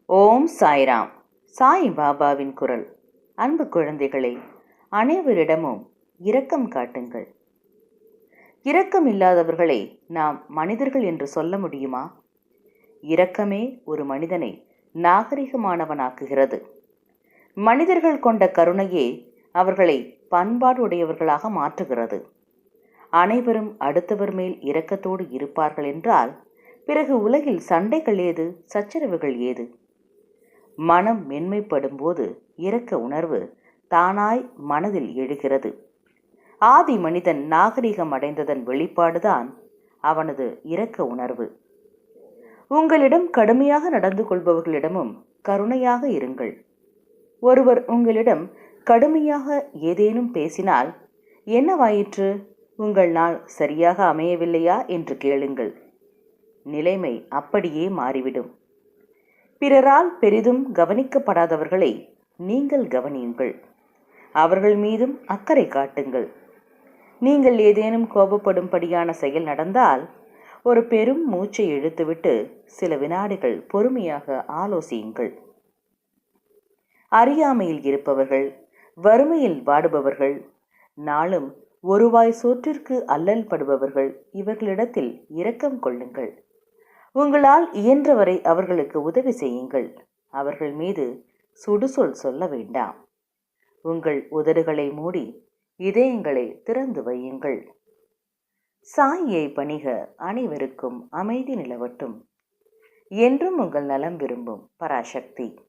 ஓம் சாய்ராம். சாய் பாபாவின் குரல். அன்பு குழந்தைகளை, அனைவரிடமும் இரக்கம் காட்டுங்கள். இரக்கம் இல்லாதவர்களை நாம் மனிதர்கள் என்று சொல்ல முடியுமா? இரக்கமே ஒரு மனிதனை நாகரிகமானவனாக்குகிறது. மனிதர்கள் கொண்ட கருணையே அவர்களை பண்பாடு உடையவர்களாக மாற்றுகிறது. அனைவரும் அடுத்தவர் மேல் இரக்கத்தோடு இருப்பார்கள் என்றால் பிறகு உலகில் சண்டைகள் ஏது, சச்சரவுகள் ஏது? மனம் மென்மைப்படும் போது இரக்க உணர்வு தானாய் மனதில் எழுகிறது. ஆதி மனிதன் நாகரிகம் அடைந்ததன் வெளிப்பாடுதான் அவனது இரக்க உணர்வு. உங்களிடம் கடுமையாக நடந்து கொள்பவர்களிடமும் கருணையாக இருங்கள். ஒருவர் உங்களிடம் கடுமையாக ஏதேனும் பேசினால், என்னவாயிற்று, உங்கள் நாள் சரியாக அமையவில்லையா என்று கேளுங்கள். நிலைமை அப்படியே மாறிவிடும். பிறரால் பெரிதும் கவனிக்கப்படாதவர்களை நீங்கள் கவனியுங்கள். அவர்கள் மீதும் அக்கறை காட்டுங்கள். நீங்கள் ஏதேனும் கோபப்படும்படியான செயல் நடந்தால் ஒரு பெரும் மூச்சை இழுத்துவிட்டு சில வினாடிகள் பொறுமையாக ஆலோசியுங்கள். அறியாமையில் இருப்பவர்கள், வறுமையில் வாடுபவர்கள், நாளும் ஒருவாய் சோற்றிற்கு அல்லல் படுபவர்கள், இவர்களிடத்தில் இரக்கம் கொள்ளுங்கள். உங்களால் இயன்றவரை அவர்களுக்கு உதவி செய்யுங்கள். அவர்கள் மீது சுடுசொல் சொல்ல வேண்டாம். உங்கள் உதடுகளை மூடி இதயங்களை திறந்து வையுங்கள். சாயை பணிக. அனைவருக்கும் அமைதி நிலவட்டும். என்றும் உங்கள் நலம் விரும்பும் பராசக்தி.